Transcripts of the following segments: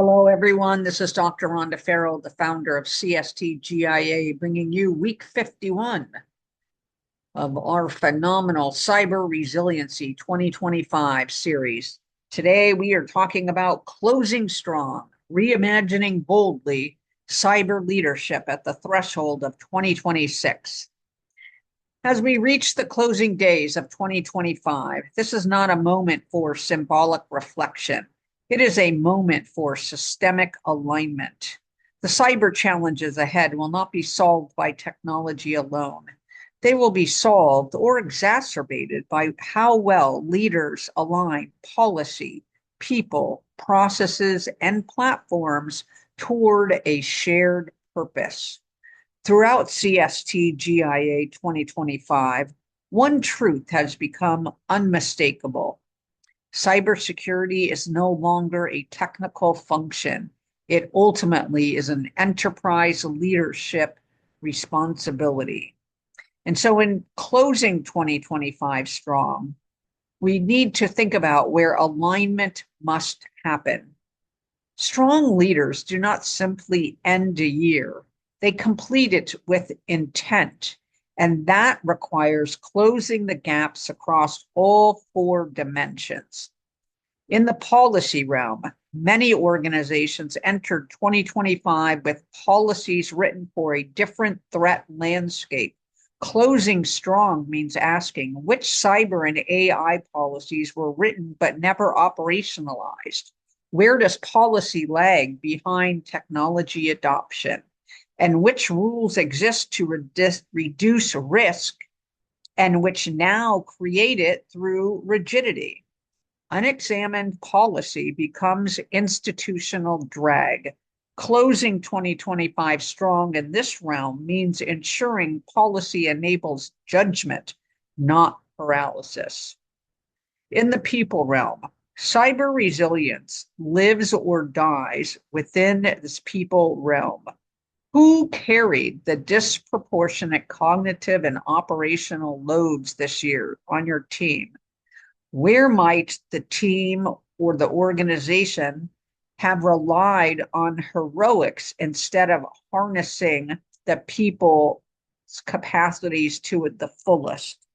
Hello, everyone. This is Dr. Rhonda Farrell, the founder of CSTGIA, bringing you week 51 of our phenomenal Cyber Resiliency 2025 series. Today, we are talking about closing strong, reimagining boldly cyber leadership at the threshold of 2026. As we reach the closing days of 2025, this is not a moment for symbolic reflection. It is a moment for systemic alignment. The cyber challenges ahead will not be solved by technology alone. They will be solved or exacerbated by how well leaders align policy, people, processes, and platforms toward a shared purpose. Throughout CSTGIA 2025, one truth has become unmistakable. Cybersecurity is no longer a technical function. It ultimately is an enterprise leadership responsibility. And so in closing 2025 strong, we need to think about where alignment must happen. Strong leaders do not simply end a year. They complete it with intent, and that requires closing the gaps across all four dimensions. In the policy realm, many organizations entered 2025 with policies written for a different threat landscape. Closing strong means asking which cyber and AI policies were written but never operationalized. Where does policy lag behind technology adoption? And which rules exist to reduce risk and which now create it through rigidity? Unexamined policy becomes institutional drag. Closing 2025 strong in this realm means ensuring policy enables judgment, not paralysis. In the people realm, cyber resilience lives or dies within this people realm. Who carried the disproportionate cognitive and operational loads this year on your team? Where might the team or the organization have relied on heroics instead of harnessing the people's capacities to the fullest?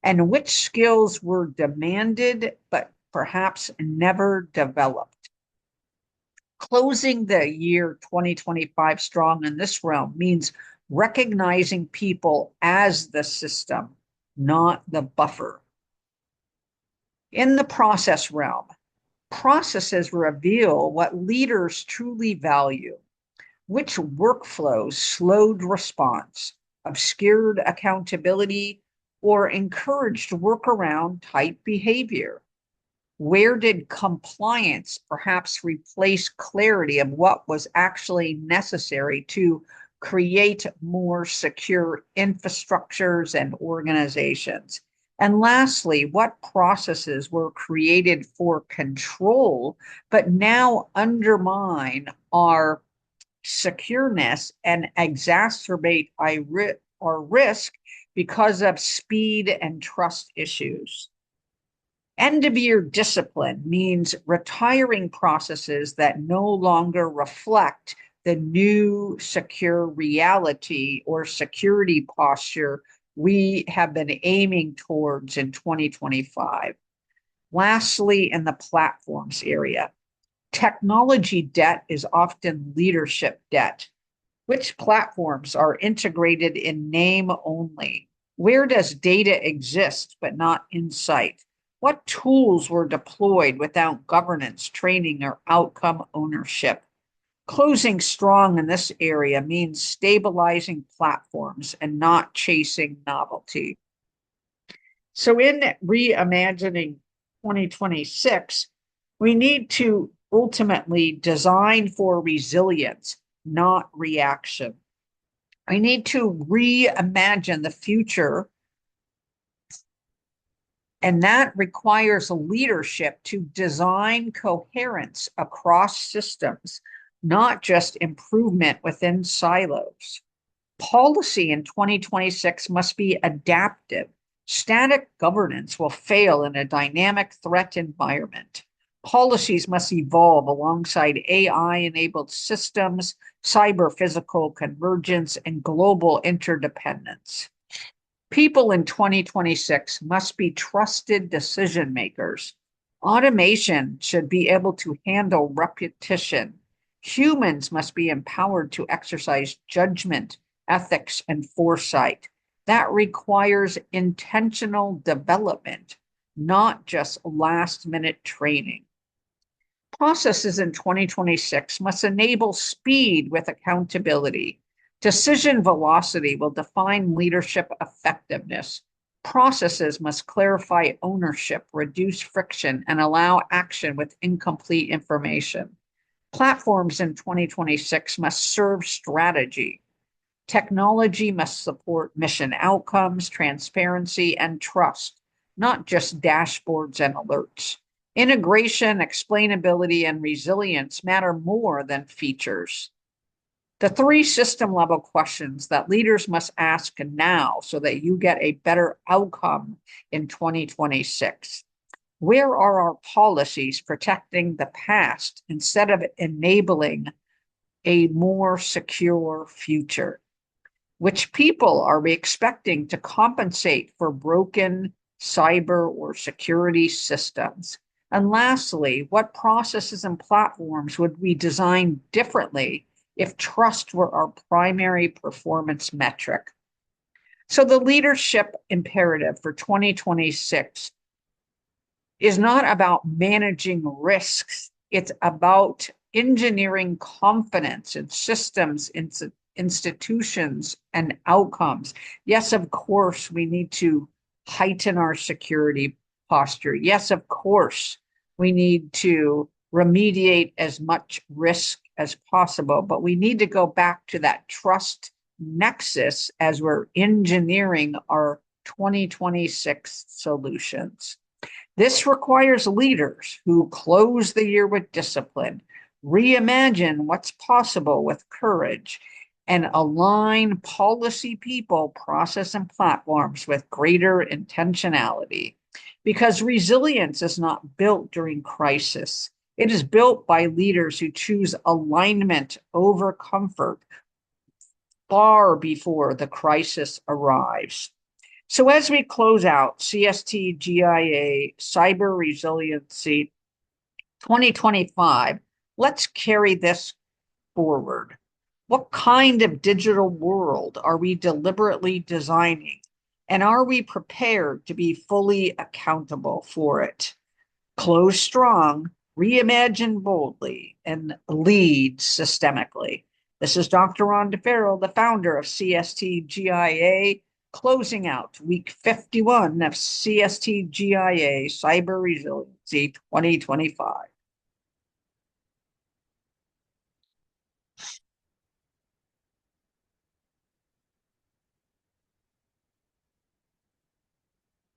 And which skills were demanded but perhaps never developed? Closing the year 2025 strong in this realm means recognizing people as the system, not the buffer. In the process realm, processes reveal what leaders truly value. Which workflows slowed response, obscured accountability, or encouraged workaround type behavior? Where did compliance perhaps replace clarity of what was actually necessary to create more secure infrastructures and organizations? And lastly, what processes were created for control, but now undermine our secureness and exacerbate our risk because of speed and trust issues? End of year discipline means retiring processes that no longer reflect the new secure reality or security posture we have been aiming towards in 2025. Lastly, in the platforms area, technology debt is often leadership debt. Which platforms are integrated in name only? Where does data exist but not insight? What tools were deployed without governance, training, or outcome ownership? Closing strong in this area means stabilizing platforms and not chasing novelty. So in reimagining 2026, we need to ultimately design for resilience, not reaction. We need to reimagine the future, and that requires leadership to design coherence across systems, not just improvement within silos. Policy in 2026 must be adaptive. Static governance will fail in a dynamic threat environment. Policies must evolve alongside AI-enabled systems, cyber-physical convergence, and global interdependence. People in 2026 must be trusted decision makers. Automation should be able to handle repetition. Humans must be empowered to exercise judgment, ethics, and foresight. That requires intentional development, not just last-minute training. Processes in 2026 must enable speed with accountability. Decision velocity will define leadership effectiveness. Processes must clarify ownership, reduce friction, and allow action with incomplete information. Platforms in 2026 must serve strategy. Technology must support mission outcomes, transparency, and trust, not just dashboards and alerts. Integration, explainability, and resilience matter more than features. The three system level questions that leaders must ask now so that you get a better outcome in 2026. Where are our policies protecting the past instead of enabling a more secure future? Which people are we expecting to compensate for broken cyber or security systems? And lastly, what processes and platforms would we design differently if trust were our primary performance metric? So the leadership imperative for 2026 is not about managing risks. It's about engineering confidence in systems, institutions, and outcomes. Yes, of course, we need to heighten our security posture. Yes, of course, we need to remediate as much risk as possible, but we need to go back to that trust nexus as we're engineering our 2026 solutions. This requires leaders who close the year with discipline, reimagine what's possible with courage, and align policy, people, process, and platforms with greater intentionality. Because resilience is not built during crisis. It is built by leaders who choose alignment over comfort far before the crisis arrives. So as we close out CSTGIA Cyber Resiliency 2025, let's carry this forward. What kind of digital world are we deliberately designing? And are we prepared to be fully accountable for it? Close strong, reimagine boldly, and lead systemically. This is Dr. Rhonda Farrell, the founder of CSTGIA, closing out week 51 of CSTGIA Cyber Resiliency 2025.